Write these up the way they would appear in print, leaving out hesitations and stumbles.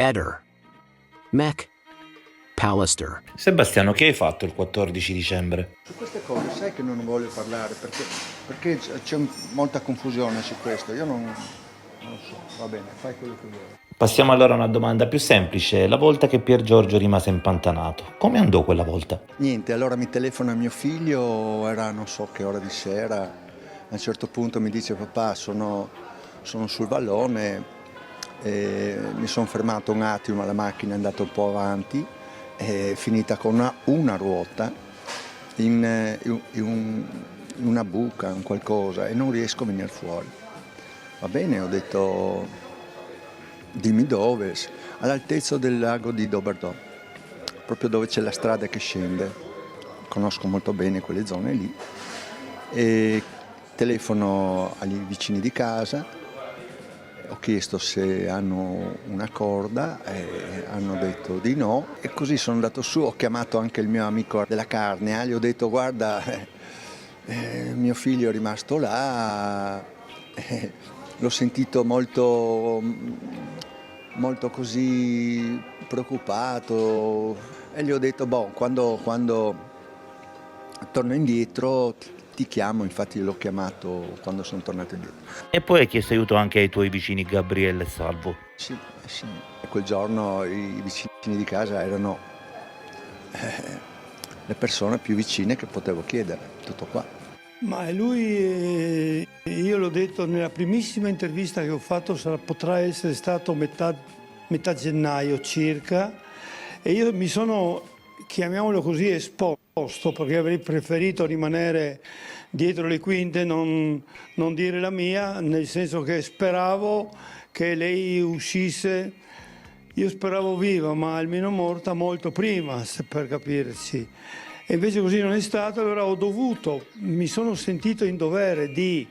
Eder, Mac, Pallister. Sebastiano, che hai fatto il 14 dicembre? Su queste cose sai che non voglio parlare perché c'è molta confusione su questo. Io non lo so, va bene, fai quello che vuoi. Passiamo allora a una domanda più semplice. La volta che Pier Giorgio rimase impantanato, come andò quella volta? Niente, allora mi telefona mio figlio, era non so che ora di sera, a un certo punto mi dice papà sono sul vallone, mi sono fermato un attimo, la macchina è andata un po' avanti, è finita con una ruota in una buca, in qualcosa e non riesco a venire fuori. Va bene, ho detto dimmi dove, all'altezza del lago di Doberdò, proprio dove c'è la strada che scende, conosco molto bene quelle zone lì e telefono agli vicini di casa, ho chiesto se hanno una corda e hanno detto di no e così sono andato su, ho chiamato anche il mio amico della carne, gli ho detto guarda mio figlio è rimasto là, l'ho sentito molto così preoccupato e gli ho detto quando torno indietro ti chiamo, infatti l'ho chiamato quando sono tornato indietro. E poi hai chiesto aiuto anche ai tuoi vicini Gabriele e Salvo. Sì. E quel giorno i vicini di casa erano le persone più vicine che potevo chiedere, tutto qua. Ma lui, io l'ho detto nella primissima intervista che ho fatto, potrà essere stato metà gennaio circa, e io mi sono, chiamiamolo così, esposto, perché avrei preferito rimanere dietro le quinte, non dire la mia, nel senso che speravo che lei uscisse, io speravo viva, ma almeno morta molto prima, per capirci. E invece così non è stato, allora mi sono sentito in dovere di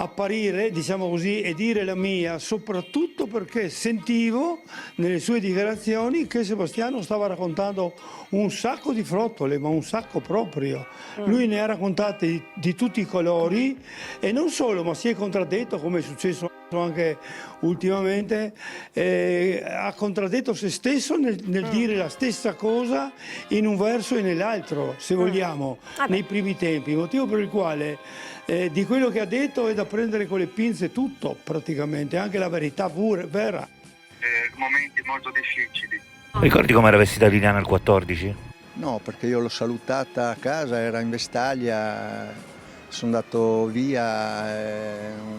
apparire, diciamo così, e dire la mia, soprattutto perché sentivo nelle sue dichiarazioni che Sebastiano stava raccontando un sacco di frottole, ma un sacco proprio. Lui ne ha raccontate di tutti i colori e non solo, ma si è contraddetto, come è successo anche ultimamente, ha contraddetto se stesso nel dire la stessa cosa in un verso e nell'altro, se vogliamo, nei primi tempi, motivo per il quale di quello che ha detto è da prendere con le pinze tutto praticamente, anche la verità vera. Momenti molto difficili. Ricordi com'era vestita Liliana il 14? No, perché io l'ho salutata a casa, era in Vestaglia, sono andato via,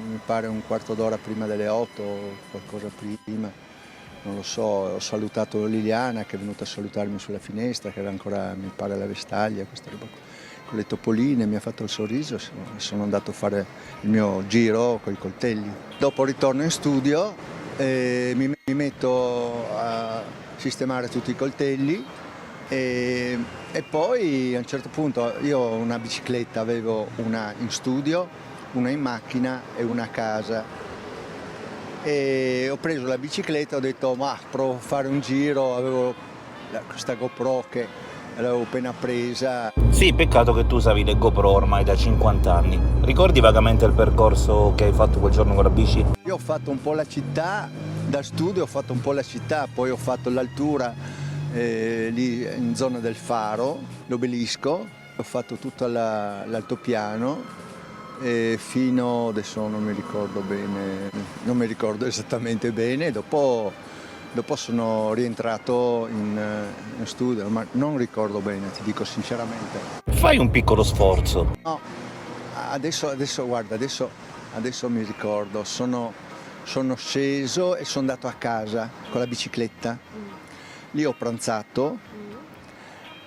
mi pare un quarto d'ora prima delle 8, qualcosa prima, non lo so, ho salutato Liliana che è venuta a salutarmi sulla finestra, che era ancora, mi pare, alla Vestaglia, questa roba qua, con le topoline, mi ha fatto il sorriso, sono andato a fare il mio giro con i coltelli. Dopo ritorno in studio, mi metto a sistemare tutti i coltelli e poi a un certo punto io ho una bicicletta, avevo una in studio, una in macchina e una a casa e ho preso la bicicletta, ho detto ma provo a fare un giro, avevo questa GoPro che l'avevo appena presa. Sì, peccato che tu usavi le GoPro ormai da 50 anni. Ricordi vagamente il percorso che hai fatto quel giorno con la bici? Io ho fatto un po' la città, da studio ho fatto un po' la città, poi ho fatto l'altura lì in zona del Faro, l'obelisco, ho fatto tutto l'altopiano fino, adesso non mi ricordo bene, non mi ricordo esattamente bene, dopo sono rientrato in studio, ma non ricordo bene, ti dico sinceramente. Fai un piccolo sforzo. No, adesso guarda, adesso mi ricordo, sono sceso e sono andato a casa con la bicicletta. Lì ho pranzato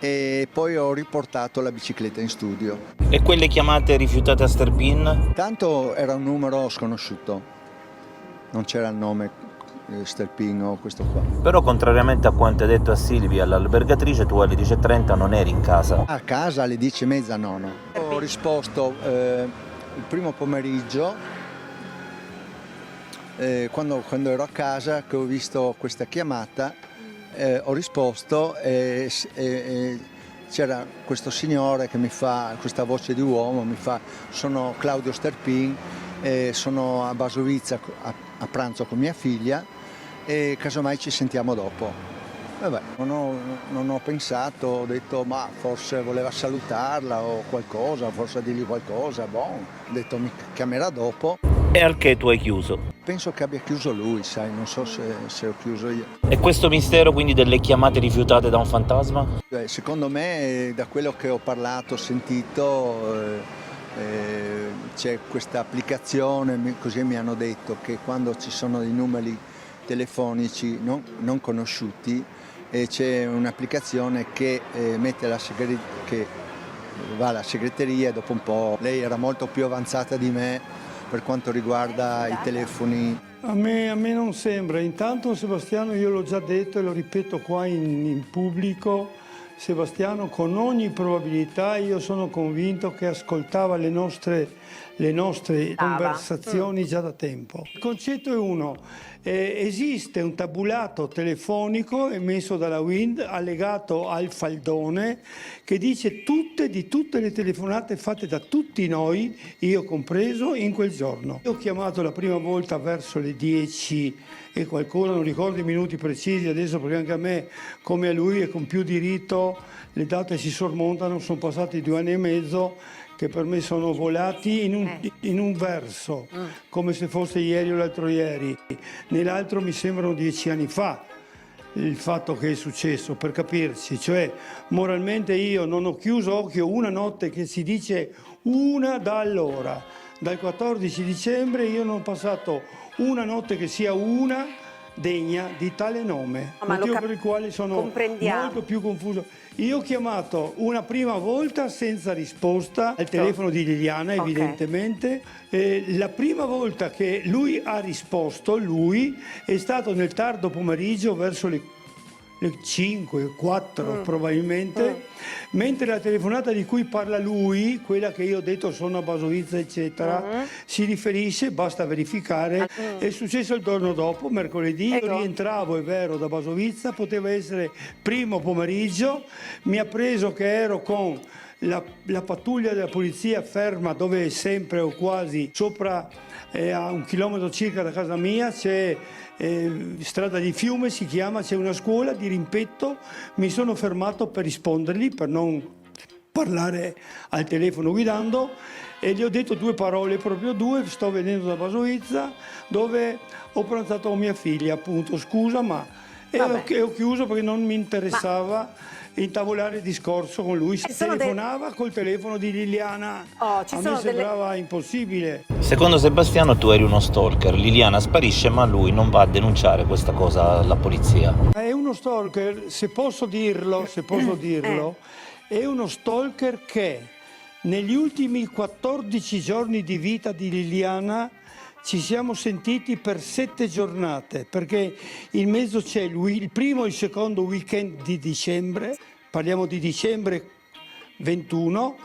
e poi ho riportato la bicicletta in studio. E quelle chiamate rifiutate a Sterpin? Tanto era un numero sconosciuto, non c'era il nome Sterpin o questo qua. Però contrariamente a quanto hai detto a Silvia, l'albergatrice, tu alle 10:30 non eri in casa. A casa alle 10:30 no. Ho risposto il primo pomeriggio, quando ero a casa, che ho visto questa chiamata, ho risposto e c'era questo signore che mi fa, questa voce di uomo, mi fa sono Claudio Sterpin, sono a Basovizza a pranzo con mia figlia e casomai ci sentiamo dopo. Vabbè, non ho pensato, ho detto ma forse voleva salutarla o qualcosa, forse dirgli qualcosa, boh, ho detto mi chiamerà dopo. E al che tu hai chiuso. Penso che abbia chiuso lui, sai, non so se ho chiuso io. E questo mistero quindi delle chiamate rifiutate da un fantasma? Secondo me, da quello che ho parlato, ho sentito, c'è questa applicazione, così mi hanno detto, che quando ci sono dei numeri telefonici non conosciuti, c'è un'applicazione che mette che va alla segreteria e dopo un po', lei era molto più avanzata di me per quanto riguarda i telefoni. A me non sembra. Intanto Sebastiano, io l'ho già detto e lo ripeto qua in pubblico, Sebastiano con ogni probabilità io sono convinto che ascoltava le nostre conversazioni già da tempo. Il concetto è uno, esiste un tabulato telefonico emesso dalla Wind allegato al faldone che dice di tutte le telefonate fatte da tutti noi, io compreso, in quel giorno. Io ho chiamato la prima volta verso le 10 e qualcosa, non ricordo i minuti precisi adesso perché anche a me, come a lui e con più diritto, le date si sormontano, sono passati 2 anni e mezzo che per me sono volati in un verso, come se fosse ieri o l'altro ieri. Nell'altro mi sembrano 10 anni fa il fatto che è successo, per capirci. Cioè, moralmente io non ho chiuso occhio una notte che si dice una da allora. Dal 14 dicembre io non ho passato una notte che sia una degna di tale nome, motivo per il quale sono molto più confuso. Io ho chiamato una prima volta senza risposta al telefono di Liliana, evidentemente. La prima volta che lui ha risposto, è stato nel tardo pomeriggio verso le 5, 4 probabilmente, mentre la telefonata di cui parla lui, quella che io ho detto sono a Basovizza eccetera, si riferisce, basta verificare, è successo il giorno dopo, mercoledì, io rientravo, è vero, da Basovizza, poteva essere primo pomeriggio, mi ha preso che ero con la pattuglia della polizia ferma dove è sempre o quasi sopra, a 1 chilometro circa da casa mia, c'è strada di Fiume si chiama, c'è una scuola di rimpetto, mi sono fermato per rispondergli, per non parlare al telefono guidando e gli ho detto 2 parole, proprio 2, sto venendo da Basovizza dove ho pranzato con mia figlia, appunto, scusa ma... E ho chiuso perché non mi interessava intavolare il discorso con lui. Telefonava col telefono di Liliana, a me sembrava impossibile. Secondo Sebastiano tu eri uno stalker, Liliana sparisce ma lui non va a denunciare questa cosa alla polizia. È uno stalker, se posso dirlo, è uno stalker che negli ultimi 14 giorni di vita di Liliana ci siamo sentiti per 7 giornate, perché in mezzo c'è il primo e il secondo weekend di dicembre, parliamo di dicembre 21,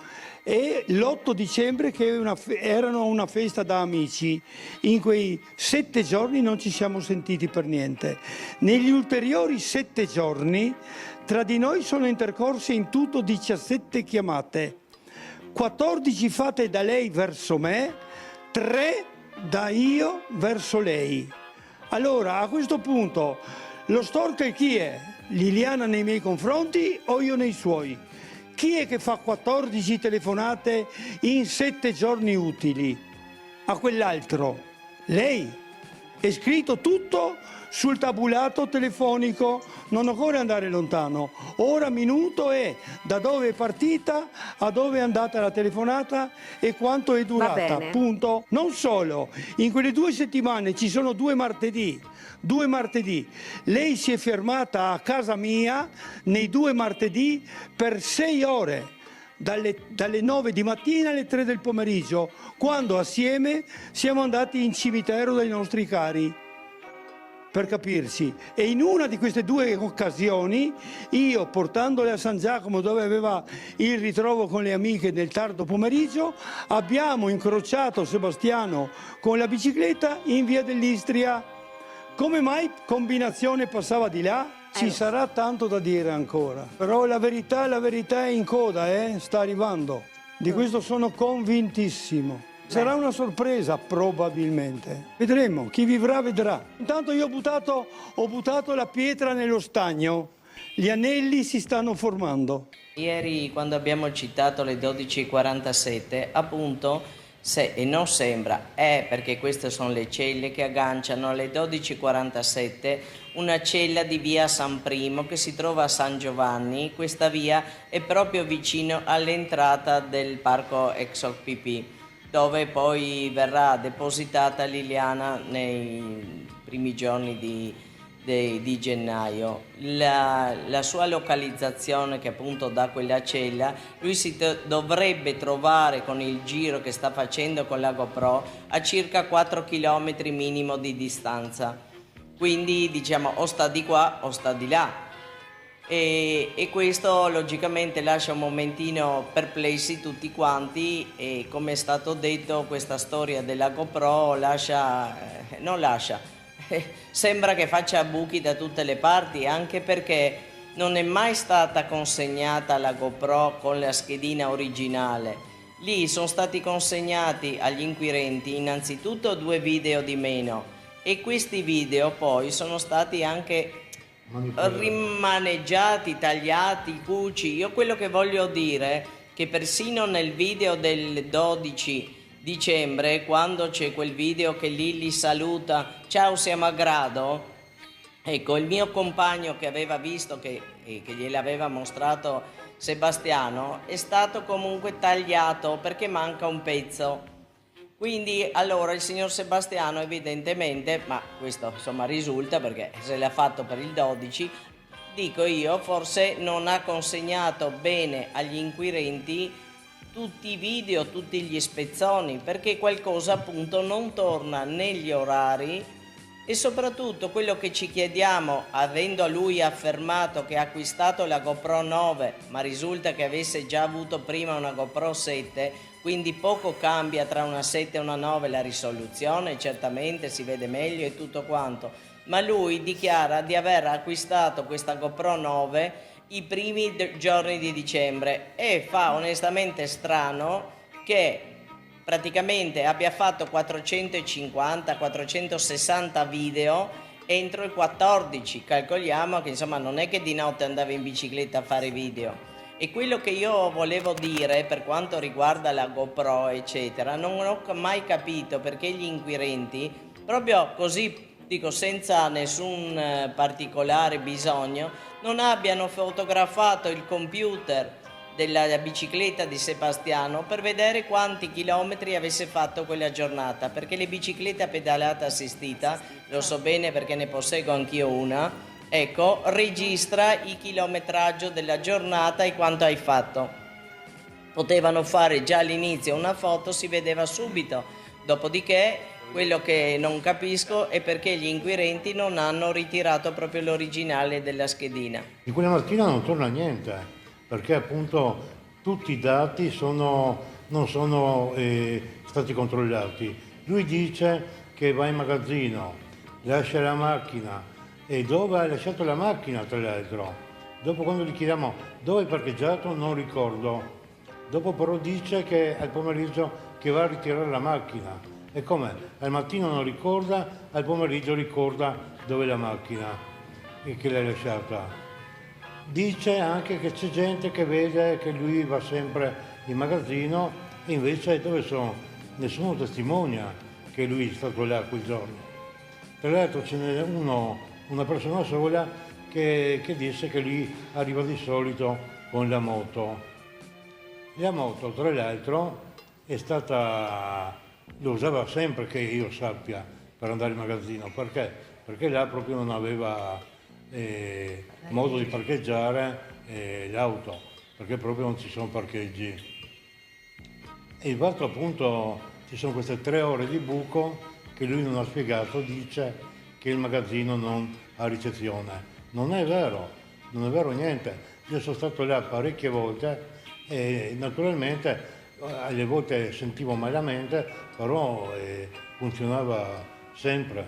e l'8 dicembre che erano una festa da amici. In quei 7 giorni non ci siamo sentiti per niente. Negli ulteriori 7 giorni tra di noi sono intercorse in tutto 17 chiamate, 14 fatte da lei verso me, 3 da io verso lei. Allora, a questo punto, lo stalker chi è? Liliana nei miei confronti o io nei suoi? Chi è che fa 14 telefonate in 7 giorni utili a quell'altro? Lei. È scritto tutto sul tabulato telefonico, non occorre andare lontano. Ora minuto è da dove è partita a dove è andata la telefonata e quanto è durata, punto. Non solo, in quelle 2 settimane ci sono 2 martedì. Lei si è fermata a casa mia nei 2 martedì per 6 ore. Dalle 9 di mattina alle 3 del pomeriggio, quando assieme siamo andati in cimitero dai nostri cari, per capirci. E in una di queste 2 occasioni, io portandole a San Giacomo dove aveva il ritrovo con le amiche nel tardo pomeriggio, abbiamo incrociato Sebastiano con la bicicletta in via dell'Istria. Come mai combinazione passava di là? Ci sarà tanto da dire ancora, però la verità è in coda, sta arrivando. Di questo sono convintissimo. Sarà una sorpresa probabilmente. Vedremo, chi vivrà vedrà. Intanto io ho buttato la pietra nello stagno, gli anelli si stanno formando. Ieri quando abbiamo citato le 12:47, appunto, e non sembra, è perché queste sono le celle che agganciano alle 12:47 una cella di via San Primo che si trova a San Giovanni. Questa via è proprio vicino all'entrata del parco ExoPP, dove poi verrà depositata Liliana nei primi giorni di gennaio. La sua localizzazione, che appunto dà quella cella, lui dovrebbe trovare con il giro che sta facendo con la GoPro a circa 4 km minimo di distanza. Quindi diciamo o sta di qua o sta di là. E questo logicamente lascia un momentino perplessi tutti quanti, e come è stato detto questa storia della GoPro sembra che faccia buchi da tutte le parti, anche perché non è mai stata consegnata la GoPro con la schedina originale. Lì sono stati consegnati agli inquirenti innanzitutto 2 video di meno, e questi video poi sono stati anche rimaneggiati, tagliati, cuci. Io quello che voglio dire è che persino nel video del 12 dicembre, quando c'è quel video che Lilli saluta "ciao, siamo a grado", ecco, il mio compagno che aveva visto che gliel'aveva mostrato Sebastiano è stato comunque tagliato perché manca un pezzo. Quindi allora il signor Sebastiano evidentemente, ma questo insomma risulta perché se l'ha fatto per il 12, dico io, forse non ha consegnato bene agli inquirenti tutti i video, tutti gli spezzoni, perché qualcosa appunto non torna negli orari. E soprattutto quello che ci chiediamo, avendo lui affermato che ha acquistato la GoPro 9, ma risulta che avesse già avuto prima una GoPro 7, quindi poco cambia tra una 7 e una 9 la risoluzione, certamente si vede meglio e tutto quanto, ma lui dichiara di aver acquistato questa GoPro 9 i primi giorni di dicembre, e fa onestamente strano che praticamente abbia fatto 450-460 video entro il 14. Calcoliamo che insomma non è che di notte andava in bicicletta a fare video. E quello che io volevo dire per quanto riguarda la GoPro eccetera, non ho mai capito perché gli inquirenti, proprio così dico senza nessun particolare bisogno, non abbiano fotografato il computer della bicicletta di Sebastiano per vedere quanti chilometri avesse fatto quella giornata, perché le biciclette a pedalata assistita, lo so bene perché ne posseggo anch'io una, ecco, registra il chilometraggio della giornata e quanto hai fatto. Potevano fare già all'inizio una foto, si vedeva subito. Dopodiché quello che non capisco è perché gli inquirenti non hanno ritirato proprio l'originale della schedina. Di quella mattina non torna niente, perché appunto tutti i dati non sono stati controllati. Lui dice che va in magazzino, lascia la macchina, e dove ha lasciato la macchina tra l'altro? Dopo quando gli chiediamo dove è parcheggiato non ricordo, dopo però dice che al pomeriggio che va a ritirare la macchina. E come? Al mattino non ricorda, al pomeriggio ricorda dove è la macchina e che l'ha lasciata. Dice anche che c'è gente che vede che lui va sempre in magazzino e invece dove sono? Nessuno testimonia che lui è stato là quel giorno. Tra l'altro ce n'è una persona sola che disse che lui arriva di solito con la moto. La moto tra l'altro è stata, lo usava sempre che io sappia per andare in magazzino, perché? Perché là proprio non aveva modo di parcheggiare l'auto, perché proprio non ci sono parcheggi. E il fatto appunto ci sono queste 3 ore di buco che lui non ha spiegato, dice che il magazzino non ha ricezione. Non è vero niente. Io sono stato là parecchie volte e naturalmente alle volte sentivo malamente, però funzionava sempre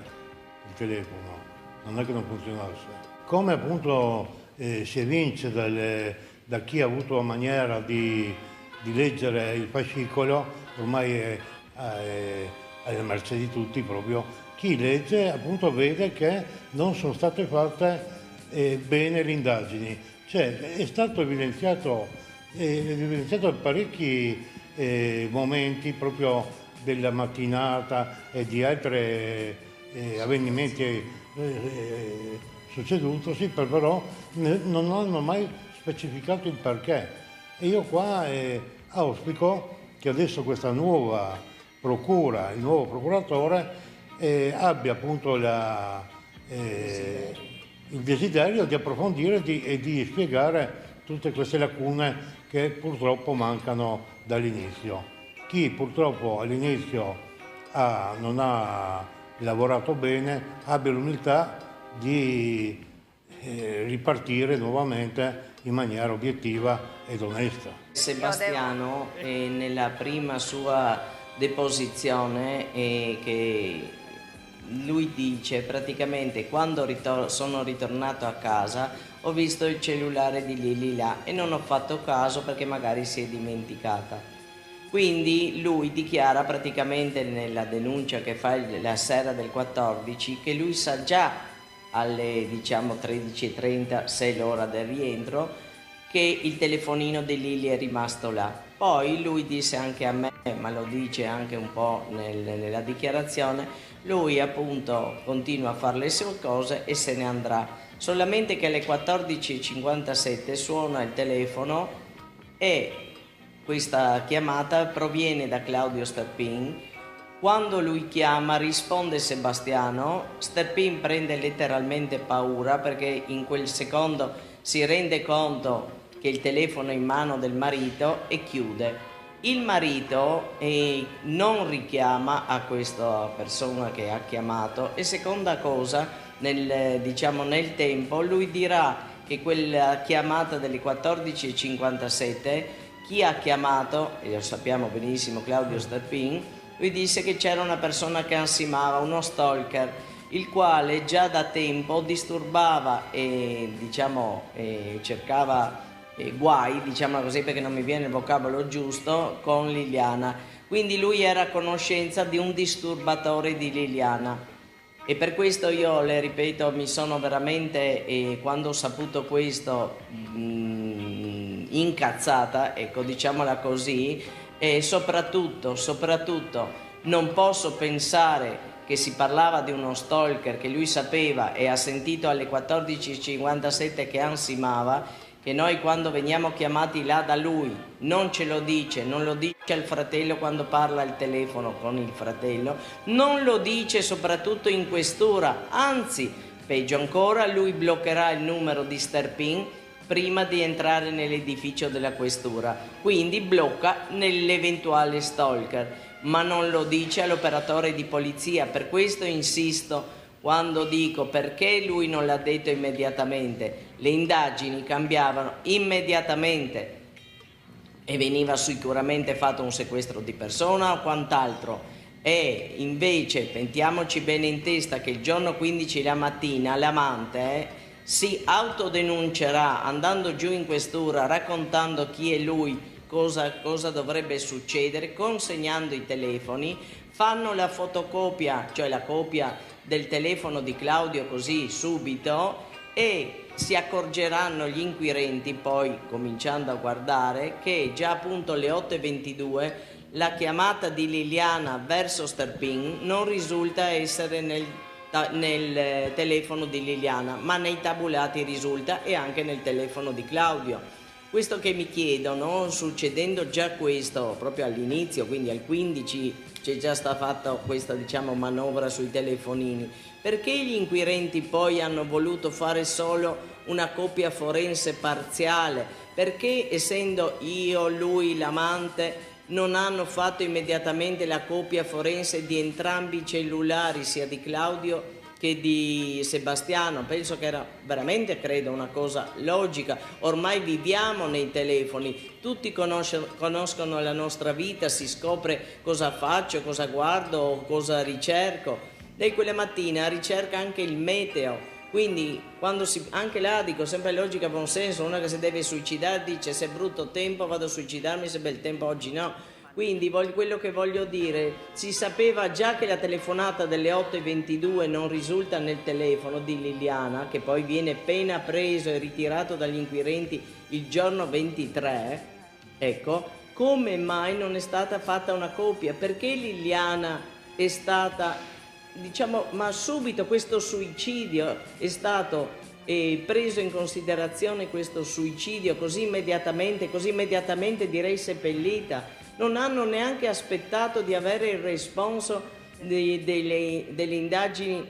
il telefono, non è che non funzionasse. Come appunto si evince da chi ha avuto maniera di leggere il fascicolo, ormai alle mercé di tutti proprio. Chi legge appunto vede che non sono state fatte bene le indagini, cioè è stato evidenziato parecchi momenti proprio della mattinata e di altri avvenimenti succedutosi, però non hanno mai specificato il perché. E io qua auspico che adesso questa nuova procura, il nuovo procuratore, abbia appunto il desiderio di approfondire e di spiegare tutte queste lacune che purtroppo mancano dall'inizio. Chi purtroppo all'inizio non ha lavorato bene abbia l'umiltà di ripartire nuovamente in maniera obiettiva ed onesta. Sebastiano nella prima sua deposizione che lui dice praticamente quando sono ritornato a casa ho visto il cellulare di Lili là e non ho fatto caso perché magari si è dimenticata. Quindi lui dichiara praticamente nella denuncia che fa la sera del 14 che lui sa già alle 13:30, se è l'ora del rientro, che il telefonino di Lili è rimasto là. Poi lui disse anche a me, ma lo dice anche un po' nella dichiarazione, lui appunto continua a fare le sue cose e se ne andrà. Solamente che alle 14:57 suona il telefono e questa chiamata proviene da Claudio Sterpin. Quando lui chiama risponde Sebastiano, Sterpin prende letteralmente paura perché in quel secondo si rende conto che il telefono è in mano del marito e chiude. Il marito non richiama a questa persona che ha chiamato e seconda cosa, nel tempo, lui dirà che quella chiamata delle 14:57, chi ha chiamato, e lo sappiamo benissimo Claudio Sterpin, lui disse che c'era una persona che ansimava, uno stalker, il quale già da tempo disturbava e cercava guai, diciamo così perché non mi viene il vocabolo giusto, con Liliana. Quindi lui era a conoscenza di un disturbatore di Liliana. E per questo io, le ripeto, mi sono veramente, quando ho saputo questo, incazzata, ecco, diciamola così, e soprattutto non posso pensare che si parlava di uno stalker che lui sapeva e ha sentito alle 14:57 che ansimava, che noi quando veniamo chiamati là da lui non ce lo dice, non lo dice al fratello quando parla al telefono con il fratello, non lo dice soprattutto in questura, anzi, peggio ancora, lui bloccherà il numero di Sterpin prima di entrare nell'edificio della questura, quindi blocca nell'eventuale stalker, ma non lo dice all'operatore di polizia. Per questo insisto quando dico perché lui non l'ha detto immediatamente. Le indagini cambiavano immediatamente e veniva sicuramente fatto un sequestro di persona o quant'altro, e invece mettiamoci bene in testa che il giorno 15 la mattina l'amante si autodenuncerà andando giù in questura raccontando chi è lui, cosa dovrebbe succedere, consegnando i telefoni, fanno la fotocopia, cioè la copia del telefono di Claudio così subito, e si accorgeranno gli inquirenti poi cominciando a guardare che già appunto alle 8:22 la chiamata di Liliana verso Sterpin non risulta essere nel telefono di Liliana, ma nei tabulati risulta e anche nel telefono di Claudio. Questo che mi chiedono, succedendo già questo proprio all'inizio, quindi al 15 c'è già stata fatta questa manovra sui telefonini, perché gli inquirenti poi hanno voluto fare solo una copia forense parziale? Perché essendo io, lui, l'amante, non hanno fatto immediatamente la copia forense di entrambi i cellulari, sia di Claudio che di Sebastiano? Penso che era veramente, credo, una cosa logica. Ormai viviamo nei telefoni, tutti conoscono la nostra vita, si scopre cosa faccio, cosa guardo, cosa ricerco. Lei quella mattina ricerca anche il meteo, quindi anche là dico sempre logica, buon senso, una che si deve suicidare dice se è brutto tempo vado a suicidarmi, se è bel tempo oggi no. Quindi quello che voglio dire, si sapeva già che la telefonata delle 8:22 non risulta nel telefono di Liliana, che poi viene appena preso e ritirato dagli inquirenti il giorno 23, ecco, come mai non è stata fatta una copia? Perché Liliana è stata, diciamo, ma subito questo suicidio è stato preso in considerazione, questo suicidio così immediatamente direi seppellita. Non hanno neanche aspettato di avere il responso delle indagini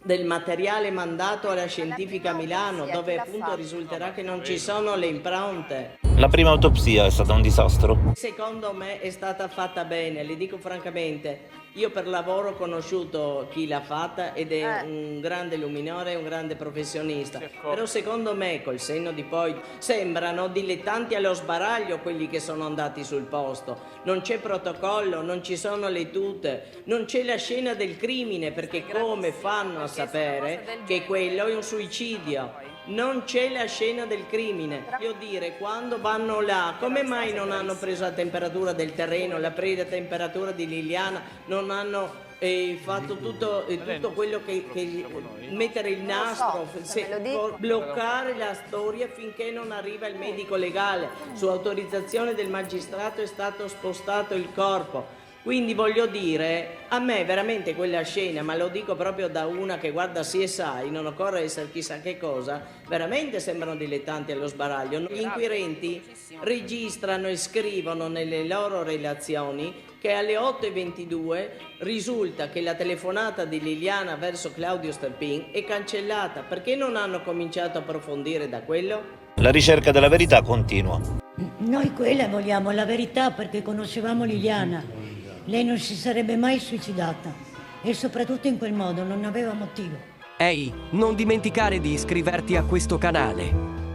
del materiale mandato alla scientifica Milano, dove appunto risulterà che non ci sono le impronte. La prima autopsia è stata un disastro? Secondo me è stata fatta bene, le dico francamente. Io per lavoro ho conosciuto chi l'ha fatta ed è un grande luminore, un grande professionista. Però secondo me, col senno di poi, sembrano dilettanti allo sbaraglio quelli che sono andati sul posto. Non c'è protocollo, non ci sono le tute, non c'è la scena del crimine, perché come fanno a sapere che quello è un suicidio? Non c'è la scena del crimine. Voglio dire, quando vanno là, come mai non hanno preso la temperatura del terreno, la temperatura di Liliana, non hanno fatto tutto quello che mettere il nastro, bloccare la storia finché non arriva il medico legale. Su autorizzazione del magistrato è stato spostato il corpo. Quindi voglio dire, a me veramente quella scena, ma lo dico proprio da una che guarda CSI, non occorre essere chissà che cosa, veramente sembrano dilettanti allo sbaraglio. Gli inquirenti registrano e scrivono nelle loro relazioni che alle 8:22 risulta che la telefonata di Liliana verso Claudio Sterpin è cancellata. Perché non hanno cominciato a approfondire da quello? La ricerca della verità continua. Noi quella vogliamo, la verità, perché conoscevamo Liliana. Lei non si sarebbe mai suicidata e soprattutto in quel modo non aveva motivo. Ehi, non dimenticare di iscriverti a questo canale.